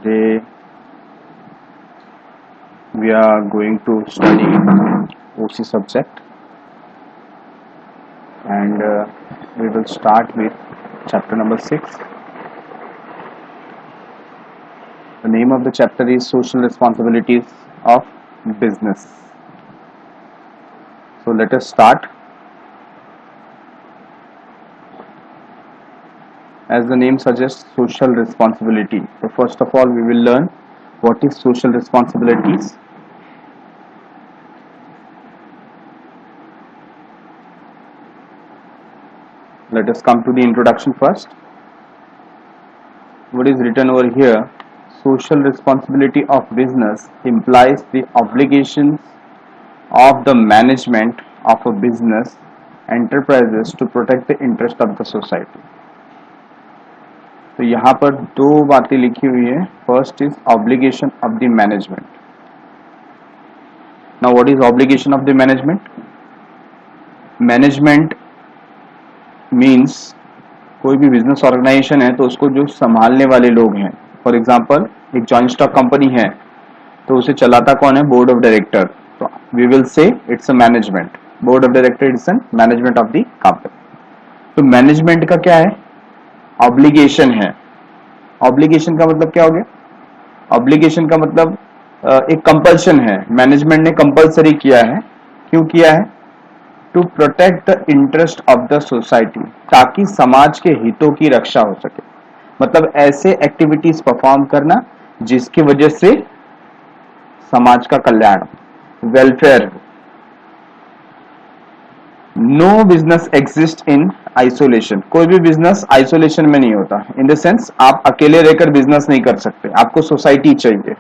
Today we are going to study OC subject and we will start with chapter number 6. The name of the chapter is Social Responsibilities of Business. So let us start. As the name suggests, social responsibility. So first of all, we will learn what is social responsibilities. Let us come to the introduction first. What is written over here? Social responsibility of business implies the obligations of the management of a business enterprises to protect the interest of the society. तो यहाँ पर दो बातें लिखी हुई है. First is obligation of the management. Now what is obligation of the management? Management means कोई भी बिजनेस ऑर्गेनाइजेशन है तो उसको जो संभालने वाले लोग हैं. फॉर एग्जांपल एक जॉइंट स्टॉक कंपनी है तो उसे चलाता कौन है? Board of director. तो we will say it's a management. Board of director is an management of the company. तो मैनेजमेंट का क्या है? ऑब्लिगेशन है. ऑब्लिगेशन का मतलब क्या हो गया? ऑब्लिगेशन का मतलब एक कंपल्शन है. मैनेजमेंट ने कंपल्सरी किया है. क्यों किया है? To protect the interest of the society, ताकि समाज के हितों की रक्षा हो सके. मतलब ऐसे एक्टिविटीज परफॉर्म करना जिसकी वजह से समाज का कल्याण, welfare. No business exist in isolation. कोई भी बिजनेस आइसोलेशन में नहीं होता. इन द सेंस आप अकेले रहकर बिजनेस नहीं कर सकते, आपको सोसाइटी चाहिए.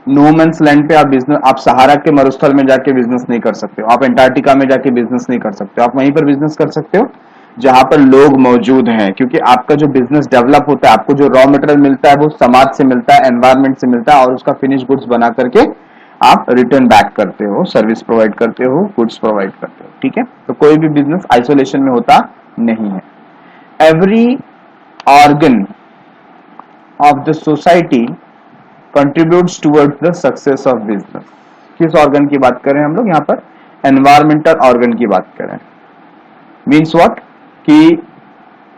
नो मैंस लैंड पे आप सहारा के मरुस्थल में जाके बिजनेस नहीं कर सकते हो. आप एंटार्क्टिका में जाके बिजनेस नहीं कर सकते हो. आप वहीं पर बिजनेस कर सकते हो जहां पर लोग मौजूद हैं, क्योंकि आपका जो बिजनेस डेवलप होता है, आपको जो रॉ मटेरियल मिलता है वो समाज से मिलता है, एनवायरमेंट से मिलता है, और उसका फिनिश गुड्स बना करके आप रिटर्न बैक करते हो, सर्विस प्रोवाइड करते हो, गुड्स प्रोवाइड करते हो. ठीक है. तो कोई भी बिजनेस आइसोलेशन में होता नहीं है. Every organ of the society contributes towards the success of business. किस ऑर्गन की बात करें हम लोग यहाँ पर? एनवायरमेंटल ऑर्गन की बात करें. Means what? कि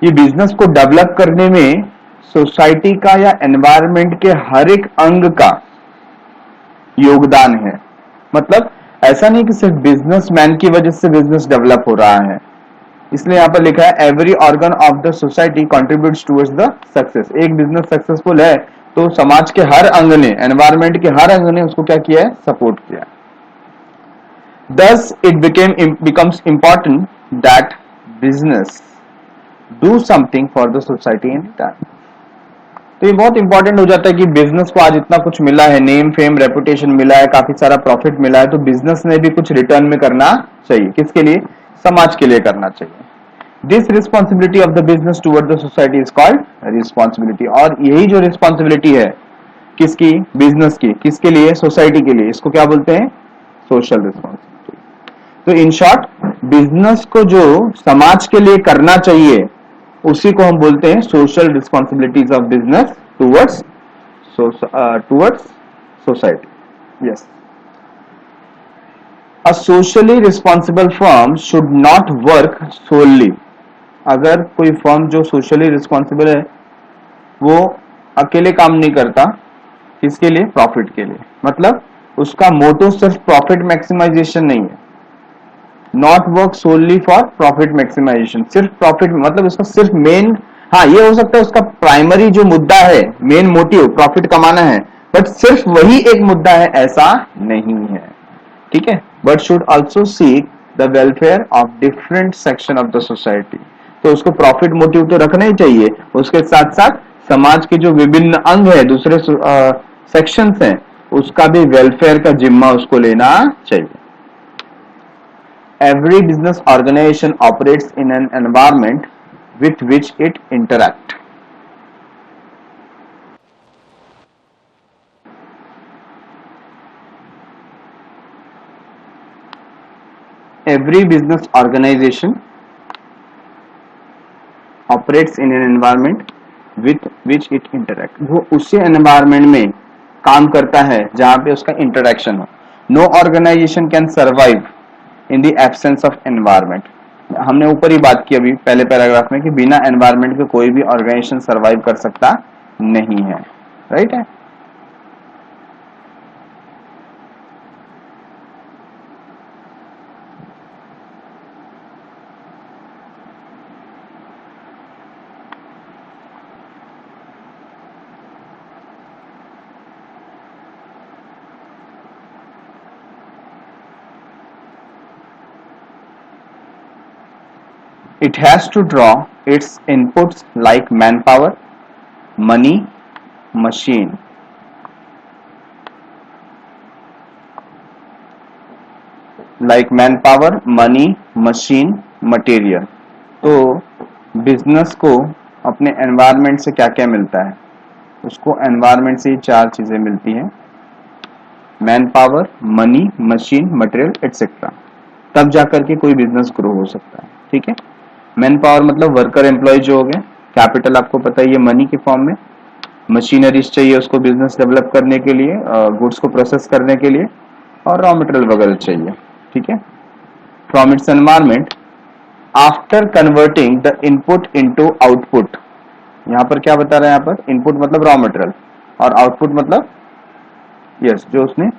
ये बिजनेस को डेवलप करने में सोसाइटी का या एनवायरमेंट के हर एक अंग का योगदान है. मतलब ऐसा नहीं कि सिर्फ बिजनेसमैन की वजह से बिजनेस डेवलप हो रहा है. इसलिए यहां पर लिखा है every organ of the society contributes towards the success. एक बिजनेस सक्सेसफुल है तो समाज के हर अंग ने, एनवायरमेंट के हर अंग ने उसको क्या किया है? सपोर्ट किया. Thus it becomes important that business do something for the society in return. तो ये बहुत इंपॉर्टेंट हो जाता है कि बिजनेस को आज इतना कुछ मिला है, नेम फेम रेपुटेशन मिला है, काफी सारा प्रॉफिट मिला है, तो बिजनेस ने भी कुछ रिटर्न में करना चाहिए. किसके लिए? समाज के लिए करना चाहिए. This responsibility of the business toward the society is called responsibility. और यही जो रिस्पॉन्सिबिलिटी है किसकी? बिजनेस की. किसके लिए? सोसाइटी के लिए. इसको क्या बोलते हैं? Social responsibility. तो इन शॉर्ट बिजनेस को जो समाज के लिए करना चाहिए उसी को हम बोलते हैं social responsibilities of business towards society. Yes. A socially responsible firm should not work solely. अगर कोई फर्म जो सोशली रिस्पॉन्सिबल है वो अकेले काम नहीं करता. किसके लिए? प्रॉफिट के लिए. मतलब उसका मोटो सिर्फ प्रॉफिट मैक्सिमाइजेशन नहीं है. Not work solely for profit maximisation. सिर्फ प्रॉफिट मतलब उसका सिर्फ मेन, हाँ ये हो सकता है उसका प्राइमरी जो मुद्दा है, मेन मोटिव प्रॉफिट कमाना है, बट सिर्फ वही एक मुद्दा है ऐसा नहीं है. ठीक है. But should also seek the welfare of different section of the society. तो उसको प्रॉफिट मोटिव तो रखना ही चाहिए, उसके साथ साथ समाज के जो विभिन्न अंग है, दूसरे सेक्शंस हैं, उसका भी वेलफेयर का जिम्मा उसको लेना चाहिए. Every business organization operates in an environment with which it interacts. Every business organization operates in an environment with which it interact, वो उसी एनवायरमेंट में काम करता है जहां पे उसका इंटरेक्शन हो। No organisation can survive in the absence of environment. हमने ऊपर ही बात की अभी पहले पैराग्राफ में कि बिना एनवायरमेंट के कोई भी ऑर्गेनाइजेशन सर्वाइव कर सकता नहीं है, राइट है। It has to draw its inputs like manpower, money, machine. Like manpower, money, machine, material. तो बिजनेस को अपने एनवायरनमेंट से क्या क्या मिलता है? उसको एनवायरनमेंट से 4 चीजें मिलती हैं, man power, money, machine, material etcetera. तब जाकर के कोई बिजनेस ग्रो हो सकता है, ठीक है। मैन पावर मतलब वर्कर एम्प्लॉय जो हो गए, कैपिटल आपको पता है ये मनी के फॉर्म में, मशीनरीज चाहिए उसको बिजनेस डेवलप करने के लिए, गुड्स को प्रोसेस करने के लिए, और रॉ मटेरियल वगैरह चाहिए, ठीक है। From its environment after converting the input into output, यहाँ पर क्या बता रहे हैं, यहाँ पर इनपुट मतलब रॉ मटेरियल और आउटपुट मतलब यस जो उसने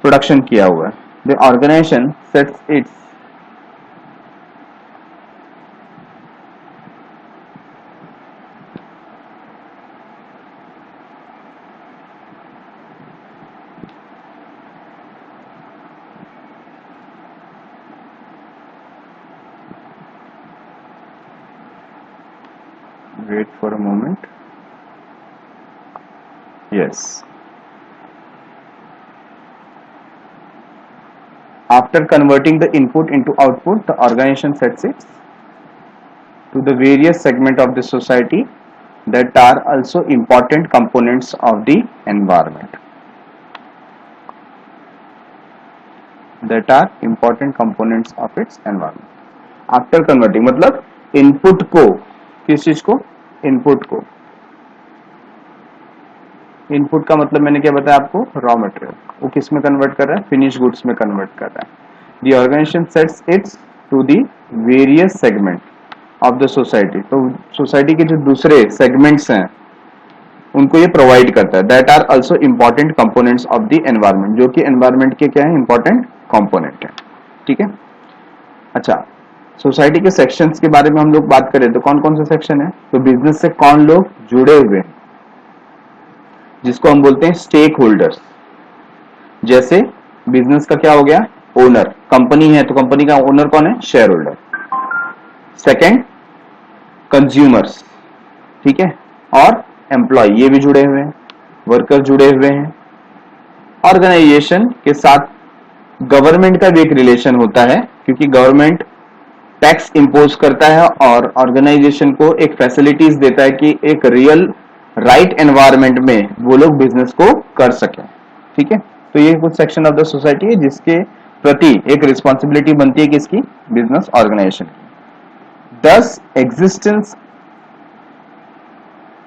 प्रोडक्शन किया हुआ है। The organisation sets its wait for a moment, yes, after converting the input into output the organization sets it to the various segment of the society that are also important components of the environment, that are important components of its environment. After converting मतलब input को, किस चीज को, input को, input का मतलब मैंने क्या बताया आपको, रॉ मटेरियल, वो किस में कन्वर्ट कर रहा है, फिनिश गुड्स में कन्वर्ट कर रहा है। The organisation sets its to the various segment of the society, तो सोसाइटी के जो दूसरे सेगमेंट्स हैं उनको ये प्रोवाइड करता है। That are also important components of the environment, जो कि एनवायरमेंट के क्या है, इंपॉर्टेंट कंपोनेंट है, ठीक है। अच्छा, सोसाइटी के सेक्शंस के बारे में हम लोग बात करें तो कौन कौन से सेक्शन है, तो बिजनेस से कौन लोग जुड़े हुए हैं, जिसको हम बोलते हैं स्टेक होल्डर्स। जैसे बिजनेस का क्या हो गया, ओनर, कंपनी है तो कंपनी का ओनर कौन है, शेयर होल्डर। सेकेंड कंज्यूमर्स, ठीक है, और एम्प्लॉय ये भी जुड़े हुए हैं, वर्कर जुड़े हुए हैं। ऑर्गेनाइजेशन के साथ गवर्नमेंट का भी एक रिलेशन होता है, क्योंकि गवर्नमेंट टैक्स इंपोज करता है और ऑर्गेनाइजेशन को एक फैसिलिटीज देता है कि एक रियल राइट एनवायरनमेंट में वो लोग बिजनेस को कर सके, ठीक है। तो ये कुछ सेक्शन ऑफ द सोसाइटी है जिसके प्रति एक रिस्पॉन्सिबिलिटी बनती है किसकी, बिजनेस ऑर्गेनाइजेशन की। This existence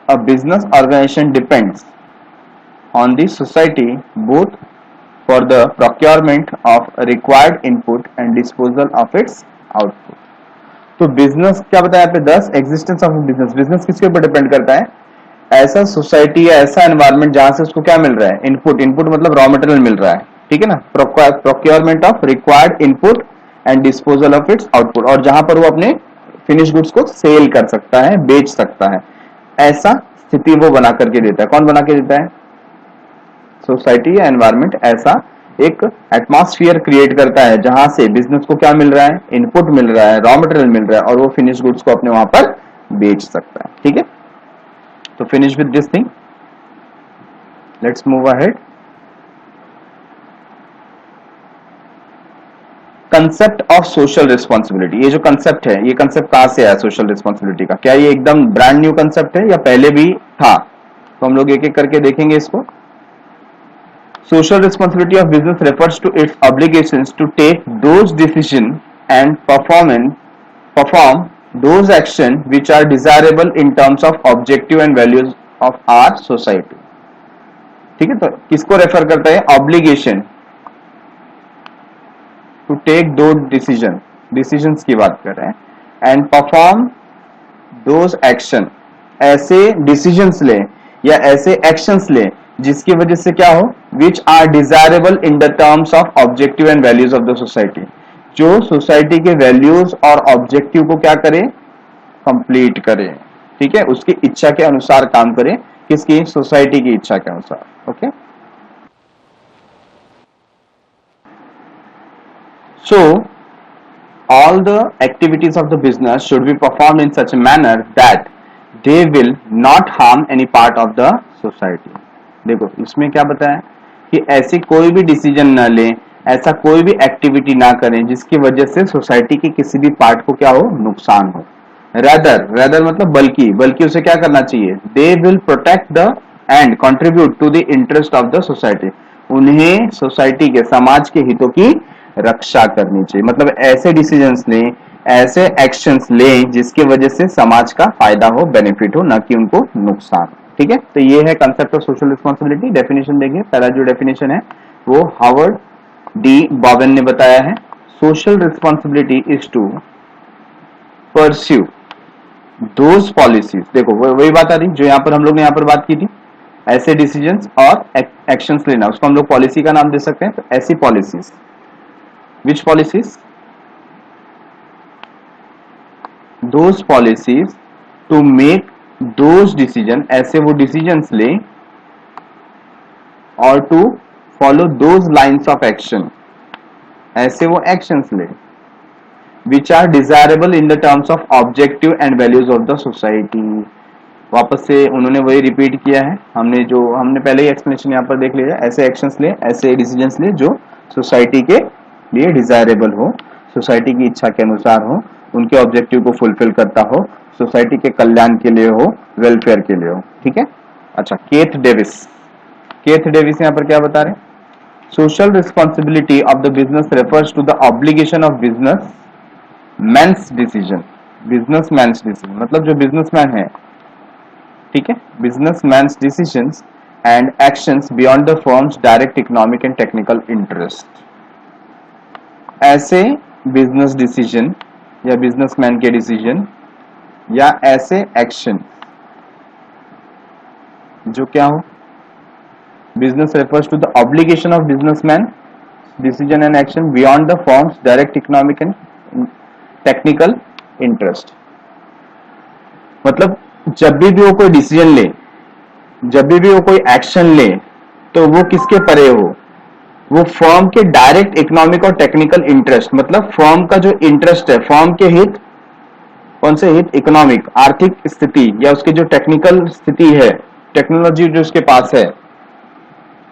a business organisation depends on the society both for the procurement of required input and disposal of its output। तो बिजनेस क्या बताया यहाँ पे, 10 एग्जिस्टेंस ऑफ बिजनेस, बिजनेस किसके ऊपर डिपेंड करता है, ऐसा सोसाइटी या ऐसा एनवायरनमेंट जहां से उसको क्या मिल रहा है, इनपुट, इनपुट मतलब रॉ मटेरियल मिल रहा है, ठीक है ना, procurement of required input and disposal of its output, और जहां पर वो अपने फिनिश गुड्स को सेल कर सकता है, बेच सकता है, ऐसा स्थिति वो बना करके देता है। कौन बना के देता है, सोसाइटी या एनवायरनमेंट ऐसा एक एटमॉस्फेयर क्रिएट करता है जहां से बिजनेस को क्या मिल रहा है, इनपुट मिल रहा है, रॉ मटेरियल मिल रहा है, और वो फिनिश गुड्स को अपने वहां पर बेच सकता है, ठीक है। तो finish with this thing, let's move ahead. Concept of social responsibility, ये जो कंसेप्ट है, ये कंसेप्ट कहां से आया सोशल रिस्पॉन्सिबिलिटी का, क्या ये एकदम ब्रांड न्यू कंसेप्ट है या पहले भी था, तो हम लोग एक एक करके देखेंगे इसको। Social responsibility of business refers to its obligations to take those decisions and perform those action which are desirable in terms of objective and values of our society. ठीक है, तो किसको रेफर करता है? ऑब्लिगेशन टू टेक दो decisions की बात कर रहे हैं एंड परफॉर्म दोज एक्शन, ऐसे डिसीजंस लें या ऐसे एक्शंस लें जिसकी वजह से क्या हो, which are desirable in the terms of objective and values of the society, जो सोसाइटी के वैल्यूज और ऑब्जेक्टिव को क्या करे, कंप्लीट करे, ठीक है, उसकी इच्छा के अनुसार काम करे, किसकी? सोसाइटी की इच्छा के अनुसार. Okay, so all the activities of the business should be performed in such a manner that they will not harm any part of the society. देखो इसमें क्या बताया कि ऐसी कोई भी डिसीजन ना लें, ऐसा कोई भी एक्टिविटी ना करें जिसकी वजह से सोसाइटी के किसी भी पार्ट को क्या हो, नुकसान हो. रेदर मतलब बल्कि उसे क्या करना चाहिए? They will protect the and contribute to the interest of the society. उन्हें सोसाइटी के, समाज के हितों की रक्षा करनी चाहिए. मतलब ऐसे डिसीजंस लें, ऐसे एक्शंस लें जिसकी वजह से समाज का फायदा हो, बेनिफिट हो, ना कि उनको नुकसान. ठीक है, तो ये है concept of social responsibility. Definition देखिए, पहला जो डेफिनेशन है वो हावर्ड डी बॉवेन ने बताया है. Social responsibility is to pursue those policies. देखो वही बात आ रही जो यहाँ पर हम लोग ने यहाँ पर बात की थी, ऐसे डिसीजंस और एक्शंस लेना, उसको हम लोग पॉलिसी का नाम दे सकते हैं. तो ऐसी policies, which policies? Those policies to make those decision, ऐसे वो decisions ले, और to follow those lines of action, ऐसे वो actions ले, which are desirable in the terms of objective and values of the society. वापस से उन्होंने वही रिपीट किया है, हमने पहले ही एक्सप्लेनेशन यहाँ पर देख लिया. ऐसे एक्शंस ले, ऐसे डिसीजंस ले जो सोसाइटी के लिए डिजायरेबल हो, सोसाइटी की इच्छा के अनुसार हो, उनके ऑब्जेक्टिव को फुलफिल करता हो, सोसाइटी के कल्याण के लिए हो, वेलफेयर के लिए हो. ठीक है. अच्छा, केथ डेविस यहाँ पर क्या बता रहे हैं? Social responsibility of the business refers to the obligation of businessman's decision. Businessman's decision मतलब जो बिजनेसमैन है, ठीक है, businessman's decisions and actions beyond the firm's direct economic and technical interest. ऐसे बिजनेस डिसीजन या बिजनेसमैन के डिसीजन या ऐसे एक्शन जो क्या हो, business refers to the obligation of businessman decision and action beyond the forms direct economic and technical interest. मतलब जब भी वो कोई डिसीजन ले, जब भी वो कोई एक्शन ले, तो वो किसके परे हो? वो फर्म के डायरेक्ट इकोनॉमिक और टेक्निकल इंटरेस्ट, मतलब फर्म का जो इंटरेस्ट है, फर्म के हित, कौन से हित? इकोनॉमिक, आर्थिक स्थिति, या उसकी जो टेक्निकल स्थिति है, टेक्नोलॉजी जो उसके पास है,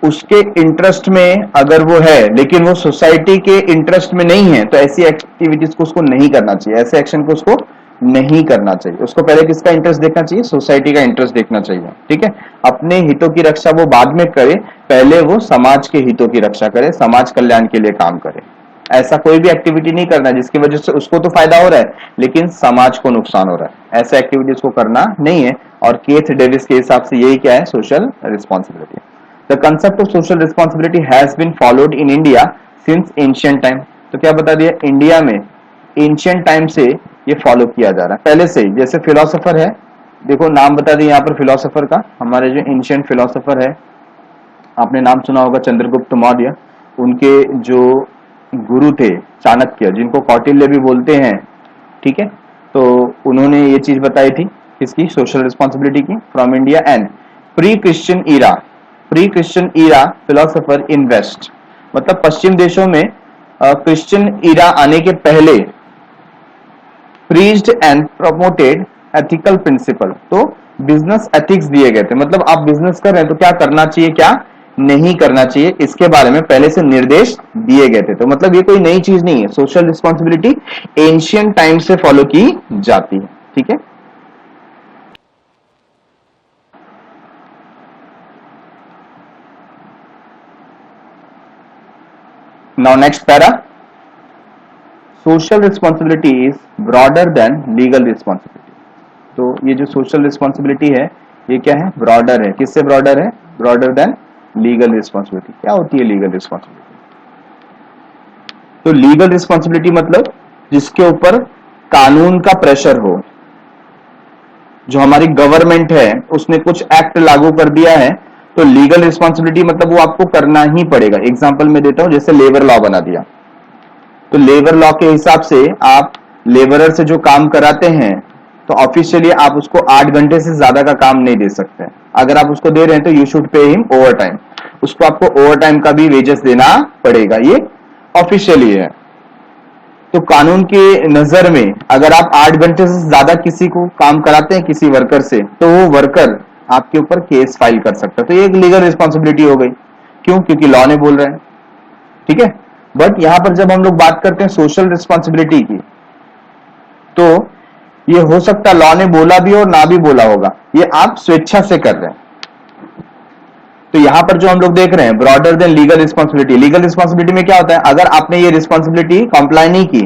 उसके इंटरेस्ट में अगर वो है, लेकिन वो सोसाइटी के इंटरेस्ट में नहीं है, तो ऐसी एक्टिविटीज को उसको नहीं करना चाहिए, ऐसे एक्शन को उसको नहीं करना चाहिए. उसको पहले किसका इंटरेस्ट देखना चाहिए? सोसाइटी का इंटरेस्ट देखना चाहिए. ठीक है, अपने हितों की रक्षा वो बाद में करे, पहले वो समाज के हितों की रक्षा करे, समाज कल्याण के लिए काम करे. ऐसा कोई भी एक्टिविटी नहीं करना जिसकी वजह से उसको तो फायदा हो रहा है लेकिन समाज को नुकसान हो रहा है. ऐसा एक्टिविटीज को करना नहीं है. और केथ डेविस के हिसाब से यही क्या है? Social responsibility. The concept of social responsibility has been followed in India since ancient time. तो क्या बता दिया? इंडिया में एंशिएंट टाइम से ये फॉलो किया जा रहा है, पहले से ही. जैसे फिलोसोफर है, देखो नाम बता दिए यहाँ पर फिलोसोफर का. हमारे जो एंशिएंट फिलोसोफर है, आपने नाम सुना होगा चंद्रगुप्त मौर्य. उनके जो गुरु थे चाणक्य, जिनको कौटिल्य भी बोलते हैं, ठीक है, तो उन्होंने ये चीज बताई थी किसकी? सोशल रिस्पॉन्सिबिलिटी की. From India and pre Christian era philosopher in west, मतलब पश्चिम देशों में क्रिश्चियन ईरा आने के पहले preached and promoted ethical principle. तो बिजनेस एथिक्स दिए गए थे, मतलब आप बिजनेस कर रहे हैं तो क्या करना चाहिए, क्या नहीं करना चाहिए, इसके बारे में पहले से निर्देश दिए गए थे. तो मतलब ये कोई नई चीज नहीं है. सोशल रिस्पॉन्सिबिलिटी एंशिएंट टाइम से फॉलो की जाती है. ठीक है. Now next para, social responsibility is broader then legal responsibility. तो ये जो सोशल रिस्पॉन्सिबिलिटी है ये क्या है, ब्रॉडर है। किससे ब्रॉडर है, ब्रॉडर देन लीगल रिस्पॉन्सिबिलिटी। क्या होती है लीगल रिस्पॉन्सिबिलिटी? तो लीगल रिस्पॉन्सिबिलिटी मतलब जिसके ऊपर कानून का प्रेशर हो, जो हमारी गवर्नमेंट है उसने कुछ एक्ट लागू कर दिया है, तो लीगल रिस्पॉन्सिबिलिटी मतलब वो आपको करना ही पड़ेगा। एग्जांपल मैं देता हूं, जैसे लेबर लॉ बना दिया, तो लेबर लॉ के हिसाब से आप लेबरर से जो काम कराते हैं तो ऑफिशियली आप उसको 8 घंटे से ज्यादा का काम नहीं दे सकते। अगर आप उसको दे रहे हैं तो you should pay him over time, उसको आपको ओवर टाइम का भी वेजेस देना पड़ेगा, ये ऑफिशियली है। तो कानून की नजर में अगर आप 8 घंटे से ज्यादा किसी को काम कराते हैं किसी वर्कर से, तो वो वर्कर आपके ऊपर केस फाइल कर सकता है। तो ये एक लीगल रिस्पॉन्सिबिलिटी हो गई। क्यों? क्योंकि लॉ ने बोल रहे हैं, ठीक है। बट यहां पर जब हम लोग बात करते हैं सोशल रिस्पॉन्सिबिलिटी की, तो ये हो सकता है लॉ ने बोला भी और ना भी बोला होगा, ये आप स्वेच्छा से कर रहे हैं। तो यहां पर जो हम लोग देख रहे हैं broader then legal responsibility, legal responsibility में क्या होता है, अगर आपने ये रिस्पॉन्सिबिलिटी कंप्लाई नहीं की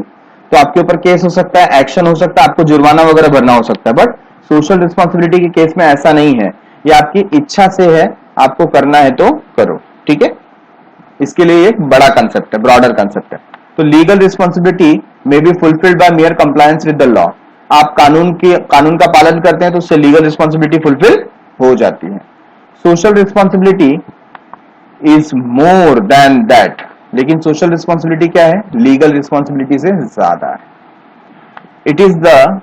तो आपके ऊपर केस हो सकता है, एक्शन हो सकता है, आपको जुर्माना वगैरह भरना हो सकता है। बट सोशल रिस्पॉन्सिबिलिटी के केस में ऐसा नहीं है, ये आपकी इच्छा से है, आपको करना है तो करो, ठीक है। इसके लिए एक बड़ा कंसेप्ट है, ब्रॉडर कंसेप्ट है। तो legal responsibility may be fulfilled by mayor compliance with the law. आप कानून का पालन करते हैं तो उससे लीगल रिस्पॉन्सिबिलिटी फुलफिल हो जाती है। Social responsibility is more than that, लेकिन सोशल रिस्पॉन्सिबिलिटी क्या है, लीगल रिस्पॉन्सिबिलिटी से ज्यादा है। It is the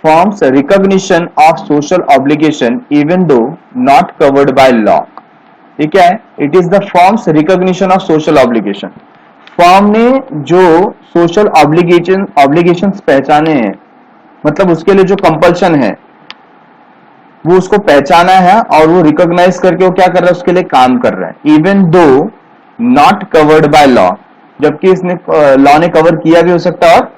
forms recognition of social obligation even though not covered by law. ये क्या है, it is the forms recognition of social obligation. Form ने जो सोशल ऑब्लिगेशंस पहचाने हैं, मतलब उसके लिए जो कंपल्शन है वो उसको पहचाना है और वो रिकॉग्नाइज करके वो क्या कर रहा है, उसके लिए काम कर रहा है। Even though not covered by law, जबकि इसने लॉ ने कवर किया भी हो सकता है और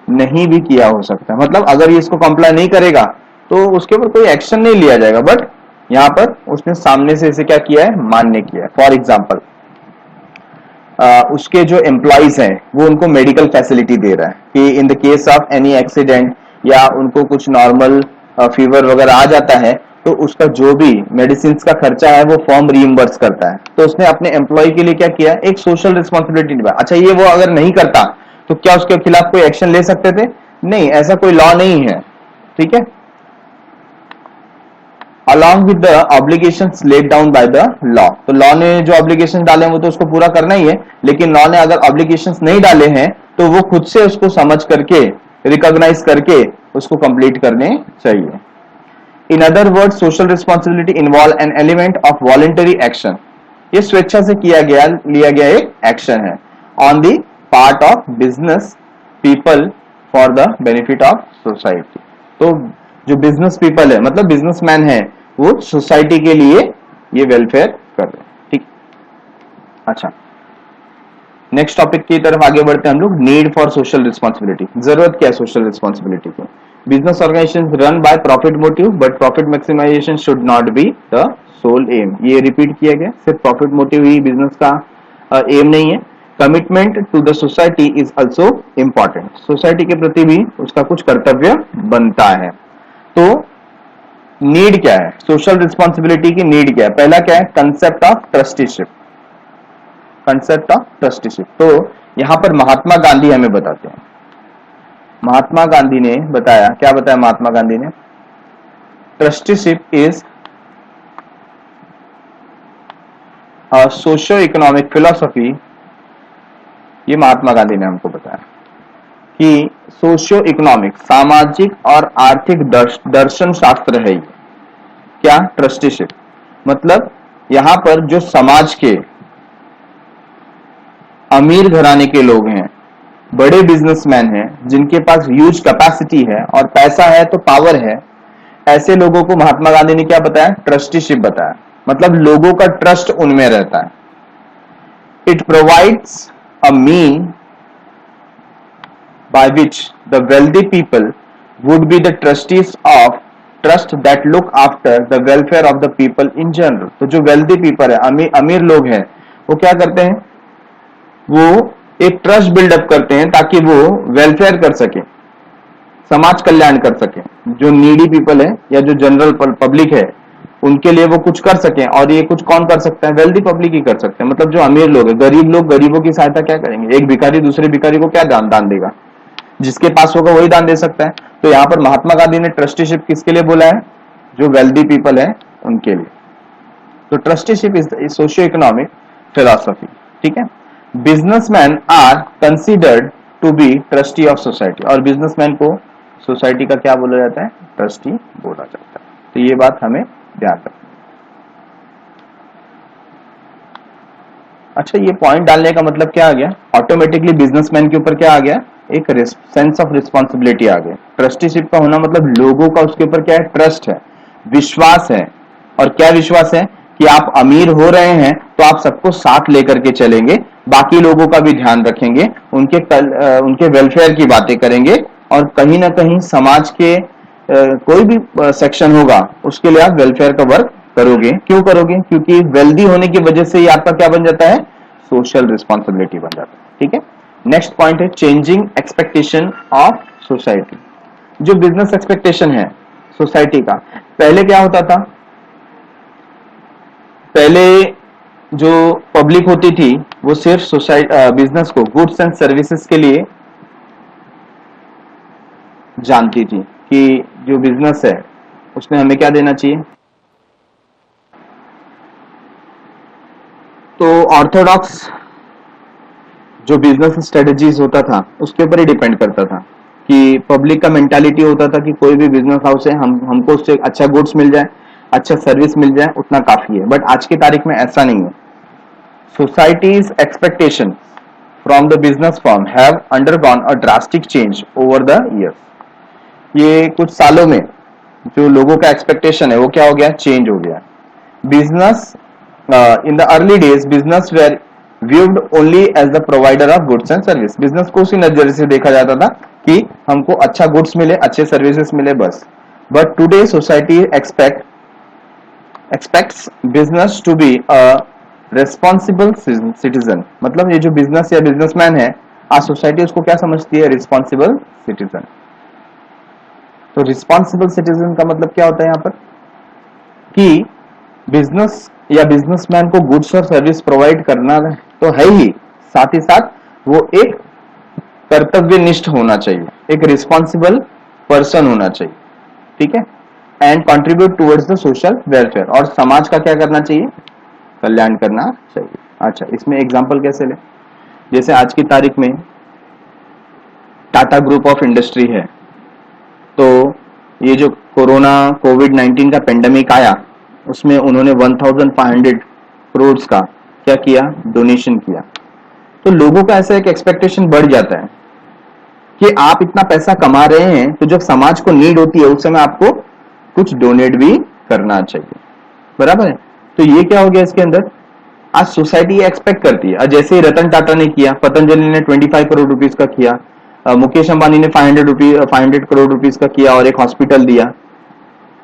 नहीं भी किया हो सकता है। मतलब अगर ये इसको कंप्लाई नहीं करेगा तो उसके ऊपर कोई एक्शन नहीं लिया जाएगा, बट यहां पर उसने सामने से इसे क्या किया है, मान्य किया है। फॉर एग्जाम्पल उसके जो एम्प्लॉइज हैं वो उनको मेडिकल फैसिलिटी दे रहा है कि in the case of any accident या उनको कुछ नॉर्मल फीवर वगैरह आ जाता है तो उसका जो भी मेडिसिन का खर्चा है वो फॉर्म रीइंबर्स करता है। तो उसने अपने एम्प्लॉय के लिए क्या किया, एक सोशल रिस्पॉन्सिबिलिटी निभाई। अच्छा, ये वो अगर नहीं करता तो क्या उसके खिलाफ कोई एक्शन ले सकते थे? नहीं, ऐसा कोई लॉ नहीं है, ठीक है। along with the obligations laid down by the law, तो लॉ ने जो ऑब्लिगेशन डाले हैं वो तो उसको पूरा करना ही है, लेकिन लॉ ने अगर ऑब्लिगेशंस नहीं डाले हैं तो वो खुद से उसको समझ करके रिकॉग्नाइज करके उसको कंप्लीट करने चाहिए। In other word social responsibility involve an element of voluntary action. ये स्वेच्छा से लिया गया एक एक्शन है on the part of business people for the benefit of society. तो जो बिजनेस पीपल है, मतलब बिजनेसमैन है, वो सोसाइटी के लिए ये वेलफेयर कर रहे हैं, ठीक। अच्छा, नेक्स्ट टॉपिक की तरफ आगे बढ़ते हैं हम लोग। नीड फॉर सोशल रिस्पॉन्सिबिलिटी, जरूरत क्या है सोशल रिस्पॉन्सिबिलिटी की। Business organisation run by profit motive but profit maximisation should not be the sole aim. ये रिपीट किया गया, सिर्फ प्रॉफिट मोटिव ही बिजनेस का एम नहीं है। Commitment to the society is also important, society के प्रति भी उसका कुछ कर्तव्य बनता है। तो नीड क्या है, सोशल रिस्पॉन्सिबिलिटी की नीड क्या है? पहला क्या है, concept of trusteeship. Concept of trusteeship, तो यहां पर महात्मा गांधी हमें बताते हैं। महात्मा गांधी ने बताया, क्या बताया महात्मा गांधी ने? Trusteeship is a socio economic philosophy. ये महात्मा गांधी ने हमको बताया कि सोशियो इकोनॉमिक, सामाजिक और आर्थिक दर्शन शास्त्र है। क्या? ट्रस्टीशिप। मतलब यहां पर जो समाज के अमीर घराने के लोग हैं, बड़े बिजनेसमैन हैं, जिनके पास ह्यूज कैपेसिटी है और पैसा है तो पावर है, ऐसे लोगों को महात्मा गांधी ने क्या बताया? ट्रस्टीशिप बताया। मतलब लोगों का ट्रस्ट उनमें रहता है। It provides a mean by which the wealthy people would be the trustees of trust that look after the welfare of the people in general। तो जो wealthy people है, अमीर लोग हैं, वो क्या करते हैं? वो एक ट्रस्ट बिल्डअप करते हैं ताकि वो वेलफेयर कर सके, समाज कल्याण कर सके, जो नीडी पीपल है या जो जनरल पब्लिक है उनके लिए वो कुछ कर सके। और ये कुछ कौन कर सकता है? वेल्दी पब्लिक ही कर सकते हैं। मतलब जो अमीर लोग है, गरीब लोग गरीबों की सहायता क्या करेंगे? एक भिखारी दूसरे भिखारी को क्या दान देगा? जिसके पास होगा वही दान दे सकता है। तो यहाँ पर महात्मा गांधी ने ट्रस्टीशिप किसके लिए बोला है? जो वेल्दी पीपल है उनके लिए। तो trusteeship is socio economic philosophy. ठीक है। Businessman are considered to be trustee of society, और बिजनेसमैन को सोसाइटी का क्या बोला जाता है? ट्रस्टी बोला जाता है। तो ये बात हमें ध्यान रखना। अच्छा, ये पॉइंट डालने का मतलब क्या आ गया? ऑटोमेटिकली बिजनेसमैन के ऊपर क्या आ गया? एक सेंस ऑफ रिस्पॉन्सिबिलिटी आ गया। ट्रस्टीशिप का होना मतलब लोगों का उसके ऊपर क्या है? ट्रस्ट है, विश्वास है। और क्या विश्वास है? कि आप अमीर हो रहे हैं तो आप सबको साथ लेकर के चलेंगे, बाकी लोगों का भी ध्यान रखेंगे, उनके वेलफेयर की बातें करेंगे, और कहीं ना कहीं समाज के कोई भी सेक्शन होगा उसके लिए आप वेलफेयर का वर्क करोगे। क्यों करोगे? क्योंकि वेल्दी होने की वजह से ही आपका क्या बन जाता है? सोशल रिस्पॉन्सिबिलिटी बन जाता है। ठीक है। नेक्स्ट पॉइंट है चेंजिंग एक्सपेक्टेशन ऑफ सोसाइटी। जो बिजनेस एक्सपेक्टेशन है सोसाइटी का, पहले क्या होता था? पहले जो पब्लिक होती थी वो सिर्फ बिजनेस को गुड्स एंड सर्विसेज के लिए जानती थी कि जो बिजनेस है उसने हमें क्या देना चाहिए। तो ऑर्थोडॉक्स जो बिजनेस स्ट्रेटजीज होता था उसके ऊपर ही डिपेंड करता था कि पब्लिक का मेंटालिटी होता था कि कोई भी बिजनेस हाउस है, हमको उससे अच्छा गुड्स मिल जाए, अच्छा सर्विस मिल जाए, उतना काफी है। बट आज की तारीख में ऐसा नहीं है। Societies expectation from the business firm have undergone a drastic change over the years. ये कुछ सालों में जो लोगों का एक्सपेक्टेशन है वो क्या हो गया? चेंज हो गया। Business in the early days business were viewed only as the provider of goods and service। बिजनेस को उसी नजरिए से देखा जाता था कि हमको अच्छा गुड्स मिले, अच्छे सर्विसेज मिले, बस। But today society expects business to be a responsible citizen. मतलब ये जो बिजनेस या बिजनेसमैन है, आज सोसाइटी उसको क्या समझती है? Responsible citizen. तो रिस्पॉन्सिबल सिटीजन का मतलब क्या होता है यहाँ पर? कि बिजनेस या बिजनेसमैन को गुड्स और सर्विस प्रोवाइड करना तो है ही, साथ ही साथ वो एक कर्तव्यनिष्ठ होना चाहिए, एक रिस्पॉन्सिबल पर्सन होना चाहिए। ठीक है। And contribute towards the social welfare, और समाज का क्या करना चाहिए? कल्याण करना चाहिए। अच्छा, इसमें एग्जांपल कैसे ले? जैसे आज की तारीख में टाटा ग्रुप ऑफ इंडस्ट्री है, तो ये जो कोविड-19 का पेंडेमिक आया उसमें उन्होंने 1500 करोड़ का क्या किया? डोनेशन किया। तो लोगों का ऐसा एक एक्सपेक्टेशन बढ़ जाता है कि आप इतना पैसा कमा रहे हैं तो जब समाज को नीड होती है उस समय आपको कुछ डोनेट भी करना चाहिए। बराबर है। तो ये क्या हो गया इसके अंदर? आज सोसाइटी एक्सपेक्ट करती है। जैसे ही रतन टाटा ने किया, पतंजलि ने 25 करोड़ रुपीस का किया, मुकेश अंबानी ने 500 करोड़ रुपीस का किया और एक हॉस्पिटल दिया,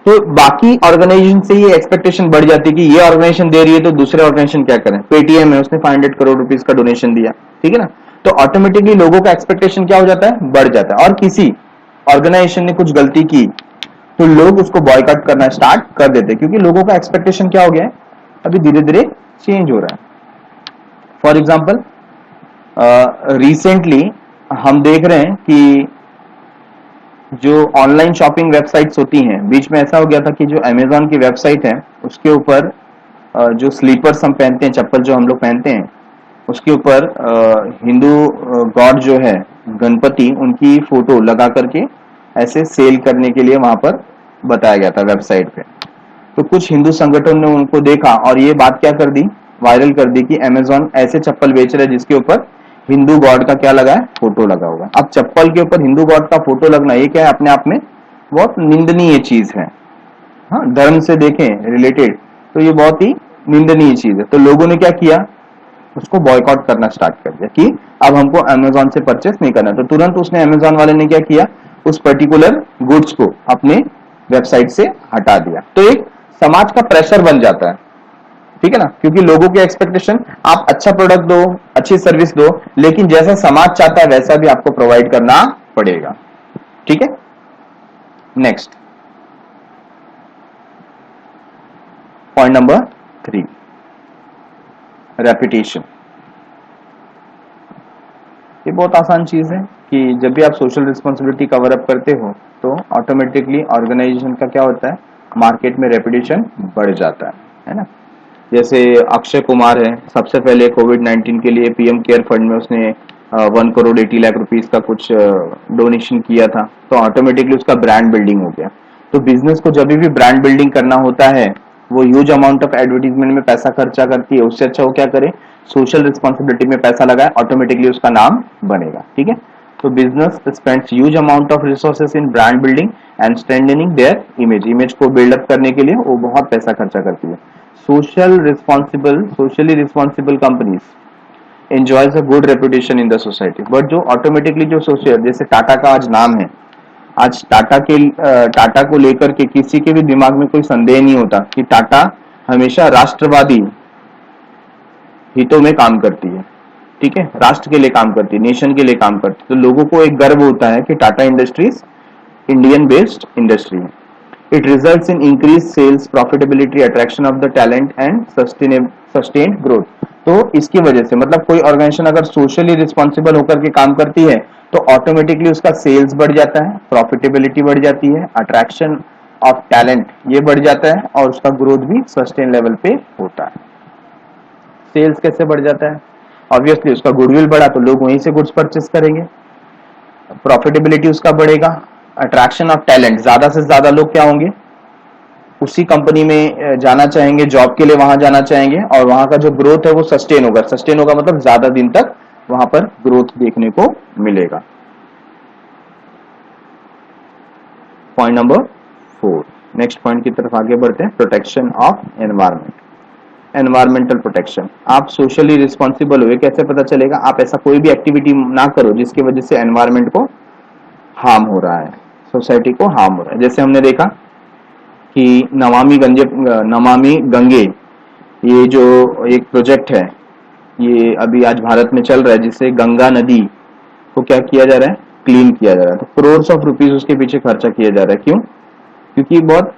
तो बाकी ऑर्गेनाइजेशन से ये एक्सपेक्टेशन बढ़ जाती है कि ये ऑर्गेनाइजेशन दे रही है तो दूसरे ऑर्गेनाइजेशन क्या करें। पेटीएम है, उसने 500 करोड़ रुपीस का डोनेशन दिया। ठीक है ना। तो ऑटोमेटिकली लोगों का एक्सपेक्टेशन क्या हो जाता है? बढ़ जाता है। और किसी ऑर्गेनाइजेशन ने कुछ गलती की तो लोग उसको बॉयकॉट करना स्टार्ट कर देते, क्योंकि लोगों का एक्सपेक्टेशन क्या हो गया है? अभी धीरे धीरे चेंज हो रहा है। फॉर एग्जाम्पल, रिसेंटली हम देख रहे हैं कि जो ऑनलाइन शॉपिंग वेबसाइट्स होती हैं, बीच में ऐसा हो गया था कि जो अमेजॉन की वेबसाइट है उसके ऊपर जो स्लीपर्स हम पहनते हैं, चप्पल जो हम लोग पहनते हैं, उसके ऊपर हिंदू गॉड जो है गणपति, उनकी फोटो लगा करके ऐसे सेल करने के लिए वहां पर बताया गया था वेबसाइट पे। तो कुछ हिंदू संगठन ने उनको देखा और ये बात क्या कर दी? वायरल कर दी कि अमेजॉन ऐसे चप्पल बेच रहा है जिसके ऊपर हिंदू गॉड का क्या लगा है? फोटो लगा होगा। अब चप्पल के ऊपर हिंदू गॉड का फोटो लगना ये क्या है? अपने आप में बहुत निंदनीय चीज है। हाँ, धर्म से देखें रिलेटेड तो ये बहुत ही निंदनीय चीज है। तो लोगों ने क्या किया? उसको बॉयकॉट करना स्टार्ट कर दिया कि अब हमको अमेजॉन से परचेस नहीं करना। तो तुरंत उसने अमेजॉन वाले ने क्या किया? उस पर्टिकुलर गुड्स को अपने वेबसाइट से हटा दिया। तो एक समाज का प्रेशर बन जाता है ठीक है ना, क्योंकि लोगों की एक्सपेक्टेशन, आप अच्छा प्रोडक्ट दो, अच्छी सर्विस दो, लेकिन जैसा समाज चाहता है वैसा भी आपको प्रोवाइड करना पड़ेगा। ठीक है, नेक्स्ट पॉइंट नंबर 3, रेपुटेशन। ये बहुत आसान चीज है कि जब भी आप सोशल रिस्पॉन्सिबिलिटी कवर अप करते हो तो ऑटोमेटिकली ऑर्गेनाइजेशन का क्या होता है, मार्केट में रेपुटेशन बढ़ जाता है ना। जैसे अक्षय कुमार है, सबसे पहले कोविड-19 के लिए पीएम केयर फंड में उसने 1 करोड़ 80 लाख रुपीस का कुछ डोनेशन किया था, तो ऑटोमेटिकली उसका ब्रांड बिल्डिंग हो गया। तो बिजनेस को जब भी ब्रांड बिल्डिंग करना होता है, वो ह्यूज अमाउंट ऑफ एडवर्टीजमेंट में पैसा खर्चा करती है, उससे अच्छा वो क्या करे, सोशल रिस्पॉन्सिबिलिटी में पैसा लगाए, ऑटोमेटिकली उसका नाम बनेगा। ठीक है, तो business spends huge amount of resources in brand building and strengthening there image. Image को बिल्डअप करने के लिए वो बहुत पैसा खर्चा करती है। socially responsible companies enjoys a good reputation in the society, but जो ऑटोमेटिकली जो सोशल, जैसे टाटा का आज नाम है, आज टाटा को लेकर के किसी के भी दिमाग में कोई संदेह नहीं होता कि टाटा हमेशा राष्ट्रवादी हितों में काम करती है। ठीक है, राष्ट्र के लिए काम करती है, नेशन के लिए काम करती है, तो लोगों को एक गर्व होता है कि Tata industries Indian based industry है। It results in increased sales, profitability, attraction of the talent and sustained growth. तो इसकी वजह से मतलब कोई ऑर्गेनाइजेशन अगर सोशली रिस्पॉन्सिबल होकर के काम करती है तो ऑटोमेटिकली उसका सेल्स बढ़ जाता है, प्रॉफिटेबिलिटी बढ़ जाती है, अट्रैक्शन ऑफ टैलेंट ये बढ़ जाता है और उसका ग्रोथ भी सस्टेन लेवल पे होता है। सेल्स कैसे बढ़ जाता है? ऑब्वियसली उसका गुडविल बढ़ा तो लोग वहीं से गुड्स परचेस करेंगे, प्रॉफिटेबिलिटी उसका बढ़ेगा, अट्रैक्शन ऑफ टैलेंट, ज्यादा से ज्यादा लोग क्या होंगे, उसी कंपनी में जाना चाहेंगे, जॉब के लिए वहां जाना चाहेंगे, और वहां का जो ग्रोथ है वो सस्टेन होगा। सस्टेन होगा मतलब ज्यादा दिन तक वहां पर ग्रोथ देखने को मिलेगा। पॉइंट नंबर 4, नेक्स्ट पॉइंट की तरफ आगे बढ़ते हैं, protection of environment. Environmental protection, आप सोशली रिस्पॉन्सिबल हुए कैसे पता चलेगा? आप ऐसा कोई भी एक्टिविटी ना करो जिसकी वजह से एनवायरमेंट को हार्म हो रहा है, सोसाइटी को हार्म हो रहा है। जैसे हमने देखा कि नमामि गंगे ये जो एक प्रोजेक्ट है, ये अभी आज भारत में चल रहा है, जिससे गंगा नदी को क्या किया जा रहा है, क्लीन किया जा रहा है। तो करोड़ ऑफ रुपीज उसके पीछे खर्चा किया जा रहा है। क्यों? क्योंकि बहुत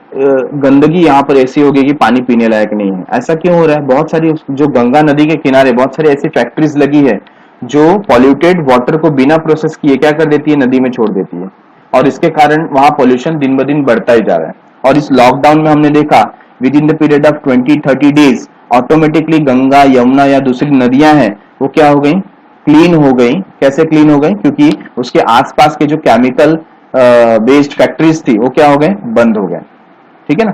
गंदगी यहाँ पर ऐसी हो गई कि पानी पीने लायक नहीं है। ऐसा क्यों हो रहा है? बहुत सारी जो गंगा नदी के किनारे बहुत सारी ऐसी फैक्ट्रीज लगी है जो पॉल्यूटेड वाटर को बिना प्रोसेस किए क्या कर देती है, नदी में छोड़ देती है, और इसके कारण वहां पॉल्यूशन दिन ब दिन बढ़ता ही जा रहा है। और इस लॉकडाउन में हमने देखा with in the period of 20-30 days automatically Ganga, Yamuna या दूसरी नदियां हैं वो क्या हो गई, क्लीन हो गई। कैसे क्लीन हो गई? क्योंकि उसके आसपास के जो केमिकल बेस्ड फैक्ट्रीज थी वो क्या हो गए, बंद हो गए। ठीक है ना,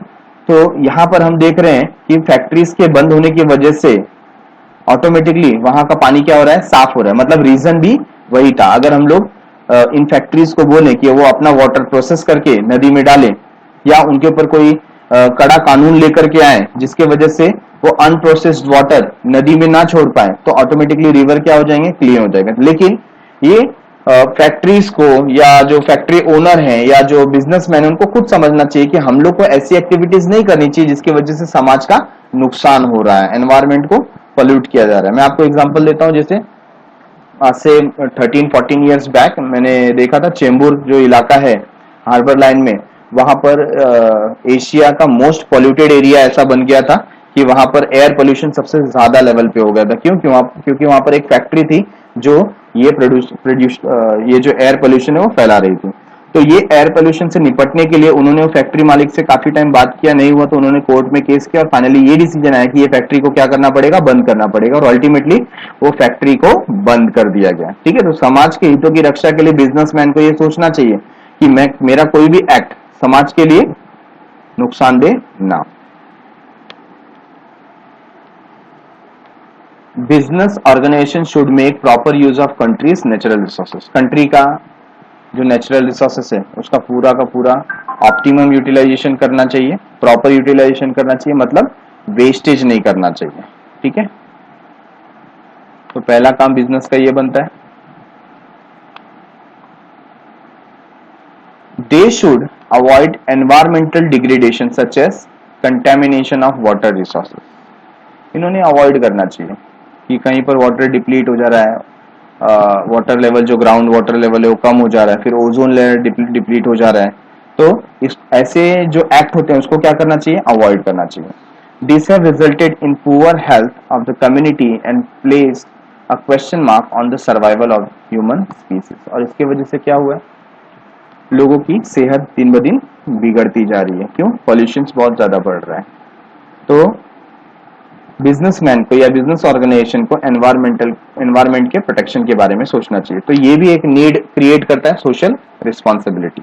तो यहाँ पर हम देख रहे हैं कि फैक्ट्रीज के बंद होने की वजह से ऑटोमेटिकली वहां का पानी क्या हो रहा है, साफ हो रहा है। मतलब रीजन भी वही था। अगर हम लोग इन फैक्ट्रीज को बोले कि वो अपना वाटर प्रोसेस करके नदी में डालें, या उनके ऊपर कोई कड़ा कानून लेकर के आए जिसके वजह से वो अनप्रोसेस्ड वाटर नदी में ना छोड़ पाए, तो ऑटोमेटिकली रिवर क्या हो जाएंगे, क्लीन हो जाएगा। लेकिन ये फैक्ट्रीज को या जो फैक्ट्री ओनर हैं या जो बिजनेसमैन है उनको खुद समझना चाहिए कि हम लोग को ऐसी एक्टिविटीज नहीं करनी चाहिए जिसकी वजह से समाज का नुकसान हो रहा है, एनवायरमेंट को पॉल्यूट किया जा रहा है। मैं आपको एग्जांपल देता हूं, जैसे आज से 13-14 ईयर्स बैक मैंने देखा था चेंबूर जो इलाका है हार्बर लाइन में, वहां पर एशिया का मोस्ट पॉल्यूटेड एरिया ऐसा बन गया था कि वहां पर एयर पोल्यूशन सबसे ज्यादा लेवल पे हो गया था। क्यों? क्योंकि वहां पर एक फैक्ट्री थी जो ये जो एयर पोल्यूशन है वो फैला रही थी। तो ये एयर पोल्यूशन से निपटने के लिए उन्होंने वो फैक्ट्री मालिक से काफी टाइम बात किया, नहीं हुआ तो उन्होंने कोर्ट में केस किया और फाइनली ये डिसीजन आया कि ये फैक्ट्री को क्या करना पड़ेगा, बंद करना पड़ेगा, और अल्टीमेटली वो फैक्ट्री को बंद कर दिया गया। ठीक है, तो समाज के हितों की रक्षा के लिए बिजनेसमैन को ये सोचना चाहिए कि मेरा कोई भी एक्ट समाज के लिए नुकसानदेह ना। Business organisation should make proper use of country's natural resources. Country का जो नेचुरल रिसोर्सेस है उसका पूरा का पूरा ऑप्टिमम यूटिलाइजेशन करना चाहिए, प्रॉपर यूटिलाइजेशन करना चाहिए, मतलब वेस्टेज नहीं करना चाहिए। ठीक है, तो पहला काम बिजनेस का ये बनता है, they should avoid environmental degradation such as contamination of water resources. इन्होंने अवॉइड करना चाहिए कि कहीं पर वाटर डिप्लीट हो जा रहा है, वाटर लेवल जो ग्राउंड वाटर लेवल है वो कम हो जा रहा है, फिर ओजोन लेयर डिप्लीट हो जा रहा है। तो इस ऐसे जो एक्ट होते हैं उसको क्या करना चाहिए, अवॉइड करना चाहिए। This have resulted in poor health of the community and place a question mark on the survival of human species. और इसके वजह से क्या हुआ है, लोगों की सेहत दिन ब दिन बिगड़ती जा रही है। क्यों, पॉल्यूशन बहुत ज्यादा बढ़ रहा है। तो बिजनेसमैन को या बिजनेस ऑर्गेनाइजेशन को एनवायरमेंट के प्रोटेक्शन के बारे में सोचना चाहिए। तो ये भी एक नीड क्रिएट करता है social responsibility.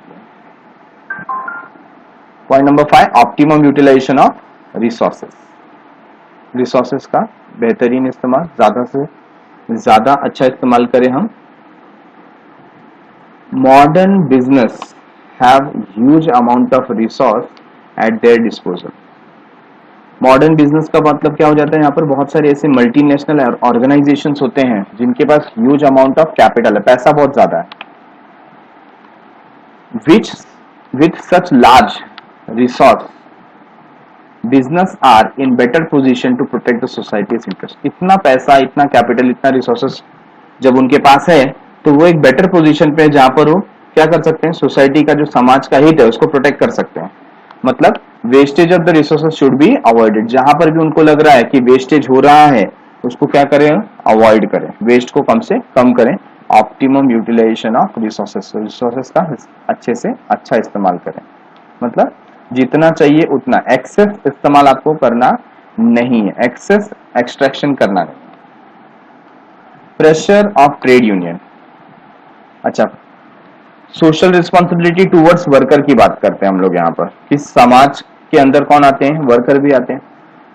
Point number 5, optimum utilisation of resources. Resources का बेहतरीन इस्तेमाल, ज्यादा से ज्यादा अच्छा इस्तेमाल करें हम। Modern business have huge amount of resource at there disposal. Modern business का मतलब क्या हो जाता है, यहाँ पर बहुत सारे ऐसे मल्टीनेशनल ऑर्गेनाइजेशंस होते हैं जिनके पास ह्यूज अमाउंट ऑफ कैपिटल है, पैसा बहुत ज्यादा है, which with such large resource business are in better position to protect the society's interest. इतना पैसा, इतना कैपिटल, इतना रिसोर्सेस जब उनके पास है तो वो एक बेटर पोजीशन पे है जहां पर वो क्या कर सकते हैं, सोसाइटी का जो समाज का हित है उसको प्रोटेक्ट कर सकते हैं। मतलब wastage of the resources should be avoided. जहां पर भी उनको लग रहा है कि वेस्टेज हो रहा है उसको क्या करें, अवॉइड करें, वेस्ट को कम से कम करें। Optimum utilisation of resources, resources का अच्छे से अच्छा इस्तेमाल करें। मतलब जितना चाहिए उतना, एक्सेस इस्तेमाल आपको करना नहीं है, एक्सेस एक्सट्रैक्शन करना नहीं। Pressure of trade union. अच्छा, सोशल रिस्पॉन्सिबिलिटी टूवर्ड्स वर्कर की बात करते हैं हम लोग यहाँ पर, कि समाज के अंदर कौन आते हैं, वर्कर भी आते हैं।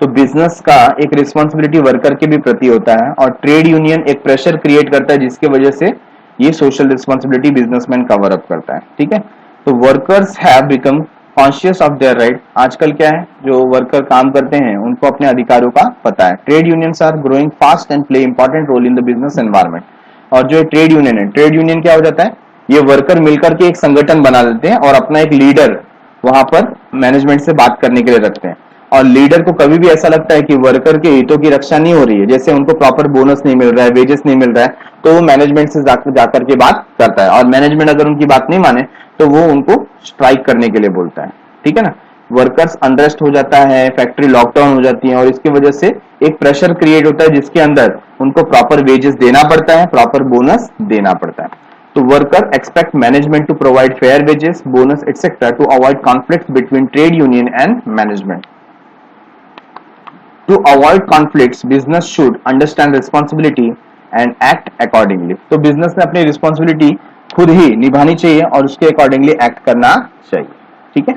तो बिजनेस का एक रिस्पॉन्सिबिलिटी वर्कर के भी प्रति होता है, और ट्रेड यूनियन एक प्रेशर क्रिएट करता है जिसकी वजह से ये social responsibility businessman cover up करता है। ठीक है, तो workers have become conscious of their right. आजकल क्या है, जो वर्कर काम करते हैं उनको अपने अधिकारों का पता है। Trade unions are growing fast and play important role in the business environment. और जो ट्रेड यूनियन है, ट्रेड यूनियन क्या हो जाता है, ये वर्कर मिलकर के एक संगठन बना देते हैं और अपना एक लीडर वहां पर मैनेजमेंट से बात करने के लिए रखते हैं। और लीडर को कभी भी ऐसा लगता है कि वर्कर के हितों की रक्षा नहीं हो रही है, जैसे उनको प्रॉपर बोनस नहीं मिल रहा है, वेजेस नहीं मिल रहा है, तो वो मैनेजमेंट से जाकर के बात करता है। और मैनेजमेंट अगर उनकी बात नहीं माने तो वो उनको स्ट्राइक करने के लिए बोलता है। ठीक है ना, वर्कर्स अनरेस्ट हो जाता है, फैक्ट्री लॉकडाउन हो जाती है, और इसकी वजह से एक प्रेशर क्रिएट होता है जिसके अंदर उनको प्रॉपर वेजेस देना पड़ता है, प्रॉपर बोनस देना पड़ता है। तो worker expect management to provide fair wages, bonus etcetera to avoid conflicts between trade union and management. To avoid conflicts, business should understand responsibility and act accordingly. तो business ने अपनी रिस्पॉन्सिबिलिटी खुद ही निभानी चाहिए और उसके अकॉर्डिंगली एक्ट करना चाहिए। ठीक है,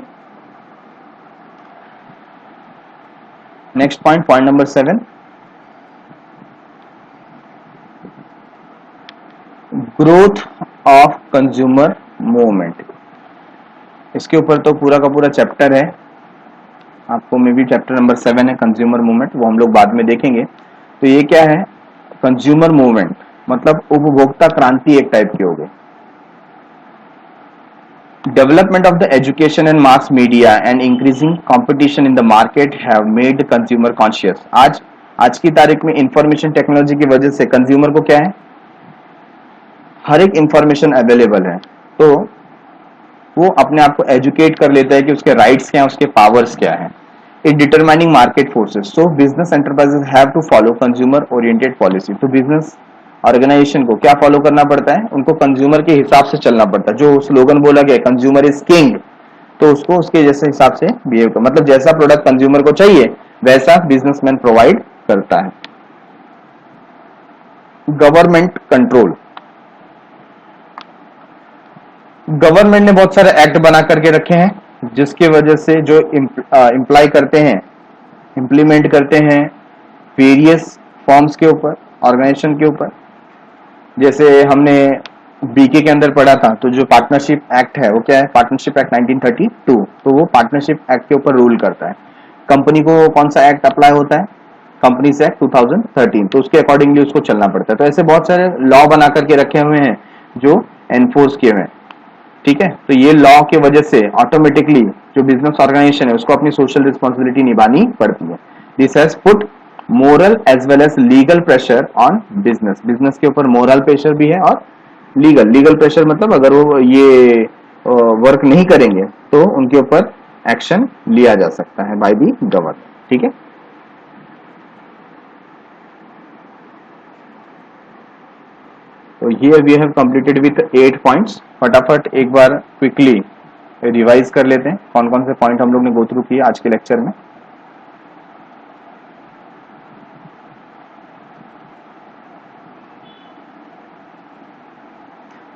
next point, point number 7, growth of consumer movement. इसके ऊपर तो पूरा का पूरा चैप्टर है, आपको मे भी चैप्टर नंबर 7 है कंज्यूमर मूवमेंट, वो हम लोग बाद में देखेंगे। तो ये क्या है, कंज्यूमर मूवमेंट मतलब उपभोक्ता क्रांति एक टाइप की हो गई। Development of the education and mass media and increasing competition in the market have made consumer conscious. आज की तारीख में इंफॉर्मेशन टेक्नोलॉजी की वजह से कंज्यूमर को क्या है, हर एक इंफॉर्मेशन अवेलेबल है, तो वो अपने आप को एजुकेट कर लेता है कि उसके राइट्स क्या है, उसके पावर्स क्या है। It determining market forces, so business enterprises have to follow consumer oriented policy. तो बिजनेस ऑर्गेनाइजेशन को क्या फॉलो करना पड़ता है, उनको कंज्यूमर के हिसाब से चलना पड़ता है। जो स्लोगन बोला गया कंज्यूमर इज किंग, तो उसको उसके जैसे हिसाब से बिहेव कर, मतलब जैसा प्रोडक्ट कंज्यूमर को चाहिए वैसा बिजनेसमैन प्रोवाइड करता है। गवर्नमेंट कंट्रोल, गवर्नमेंट ने बहुत सारे एक्ट बना करके रखे हैं जिसकी वजह से जो इम्प्लाई करते हैं, इम्प्लीमेंट करते हैं वेरियस फॉर्म्स के ऊपर, ऑर्गेनाइजेशन के ऊपर। जैसे हमने बीके के अंदर पढ़ा था, तो जो पार्टनरशिप एक्ट है वो क्या है, पार्टनरशिप एक्ट 1932, तो वो पार्टनरशिप एक्ट के ऊपर रूल करता है। कंपनी को कौन सा एक्ट अप्लाई होता है, कंपनीज एक्ट 2013, तो उसके अकॉर्डिंगली उसको चलना पड़ता है। तो ऐसे बहुत सारे लॉ बना करके रखे हुए हैं जो एनफोर्स किए हुए हैं। ठीक है, तो ये लॉ की वजह से ऑटोमेटिकली जो बिजनेस ऑर्गेनाइजेशन है उसको अपनी सोशल रिस्पॉन्सिबिलिटी निभानी पड़ती है। This has put moral as well as legal pressure on business, business के ऊपर मोरल प्रेशर भी है और लीगल प्रेशर मतलब अगर वो ये वर्क नहीं करेंगे तो उनके ऊपर एक्शन लिया जा सकता है बाय दी गवर्नमेंट। ठीक है, तो here we have completed with 8 points. फटाफट एक बार क्विकली रिवाइज कर लेते हैं कौन कौन से पॉइंट हम लोग ने गो थ्रू किए आज के लेक्चर में।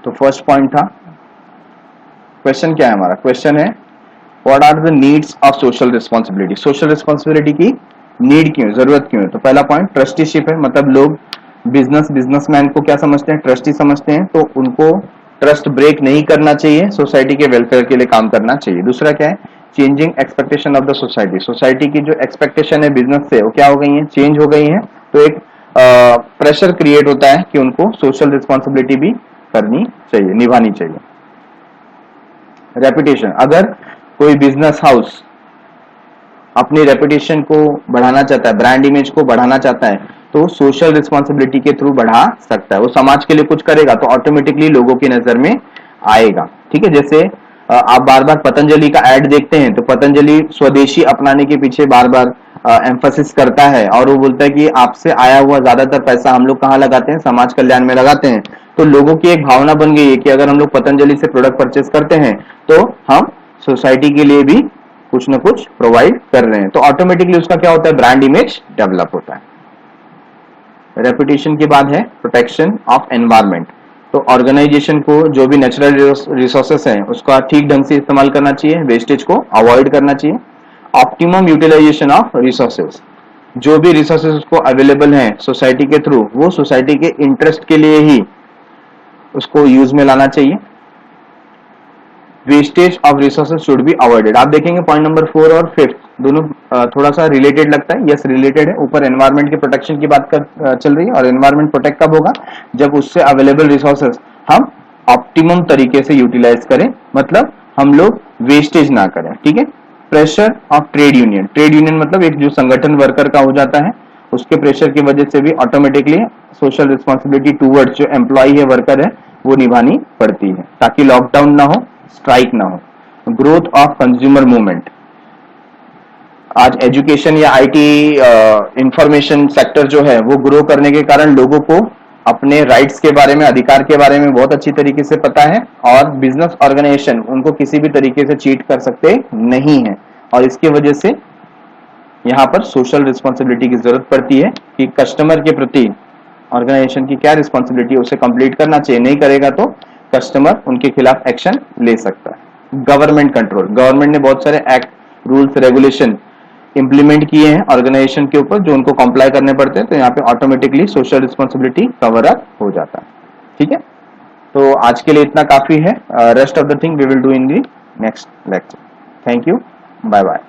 तो फर्स्ट पॉइंट था, क्वेश्चन क्या है हमारा, क्वेश्चन है what are the needs of social responsibility, social responsibility की नीड क्यों है, जरूरत क्यों है। तो पहला पॉइंट ट्रस्टीशिप है, मतलब लोग बिजनेसमैन को क्या समझते हैं, ट्रस्टी समझते हैं, तो उनको ट्रस्ट ब्रेक नहीं करना चाहिए, सोसाइटी के वेलफेयर के लिए काम करना चाहिए। दूसरा क्या है, changing expectation of the society, society की जो एक्सपेक्टेशन है बिजनेस से वो क्या हो गई है, चेंज हो गई है। तो एक प्रेशर क्रिएट होता है कि उनको सोशल रिस्पॉन्सिबिलिटी भी करनी चाहिए, निभानी चाहिए। रेपुटेशन, अगर कोई बिजनेस हाउस अपनी रेपुटेशन को बढ़ाना चाहता है, ब्रांड इमेज को बढ़ाना चाहता है, तो सोशल रिस्पॉन्सिबिलिटी के थ्रू बढ़ा सकता है। वो समाज के लिए कुछ करेगा तो ऑटोमेटिकली लोगों की नजर में आएगा। ठीक है, जैसे आप बार बार पतंजलि का एड देखते हैं तो पतंजलि स्वदेशी अपनाने के पीछे बार बार एम्फोसिस करता है और वो बोलता है कि आपसे आया हुआ ज्यादातर पैसा हम लोग कहाँ लगाते हैं, समाज कल्याण में लगाते हैं। तो लोगों की एक भावना बन गई है कि अगर हम लोग पतंजलि से प्रोडक्ट परचेस करते हैं तो हम सोसाइटी के लिए भी कुछ ना कुछ प्रोवाइड कर रहे हैं, तो ऑटोमेटिकली उसका क्या होता है, ब्रांड इमेज डेवलप होता है। रेपुटेशन के बाद है प्रोटेक्शन ऑफ एनवायरमेंट, तो ऑर्गेनाइजेशन को जो भी नेचुरल रिसोर्सेस हैं उसका ठीक ढंग से इस्तेमाल करना चाहिए, वेस्टेज को अवॉइड करना चाहिए। ऑप्टिमम यूटिलाइजेशन ऑफ रिसोर्सेज, जो भी रिसोर्सेज उसको अवेलेबल हैं सोसाइटी के थ्रू वो सोसाइटी के इंटरेस्ट के लिए ही उसको यूज में लाना चाहिए। Wastage of resources should be avoided. आप देखेंगे पॉइंट नंबर 4 और 5 दोनों थोड़ा सा रिलेटेड लगता है, यस रिलेटेड है। ऊपर एनवायरमेंट के प्रोटेक्शन की बात चल रही है और एनवायरमेंट प्रोटेक्ट कब होगा, जब उससे अवेलेबल रिसोर्सेज हम ऑप्टिमम तरीके से यूटिलाइज करें, मतलब हम लोग वेस्टेज ना करें। ठीक है, pressure of trade union, trade union मतलब एक जो संगठन वर्कर का हो जाता है उसके प्रेशर की वजह से भी ऑटोमेटिकली सोशल रिस्पॉन्सिबिलिटी टूवर्ड्स जो एम्प्लॉय है, वर्कर है, वो निभानी पड़ती है ताकि लॉकडाउन ना हो, स्ट्राइक ना हो। ग्रोथ ऑफ कंज्यूमर मूवमेंट, आज एजुकेशन या आईटी इंफॉर्मेशन सेक्टर जो है वो ग्रो करने के कारण लोगों को अपने राइट्स के बारे में, अधिकार के बारे में बहुत अच्छी तरीके से पता है और बिजनेस ऑर्गेनाइजेशन उनको किसी भी तरीके से चीट कर सकते नहीं है। और इसकी वजह से यहाँ पर सोशल रिस्पॉन्सिबिलिटी की जरूरत पड़ती है कि कस्टमर के प्रति ऑर्गेनाइजेशन की क्या रिस्पॉन्सिबिलिटी है उसे कंप्लीट करना चाहिए, नहीं करेगा तो कस्टमर उनके खिलाफ एक्शन ले सकता है। गवर्नमेंट कंट्रोल, गवर्नमेंट ने बहुत सारे एक्ट, रूल्स, रेगुलेशन इंप्लीमेंट किए हैं ऑर्गेनाइजेशन के ऊपर जो उनको कंप्लाई करने पड़ते हैं, तो यहाँ पे automatically social responsibility cover up हो जाता है। ठीक है, तो आज के लिए इतना काफी है। Rest of the thing we will do in the next lecture. Thank you, bye bye.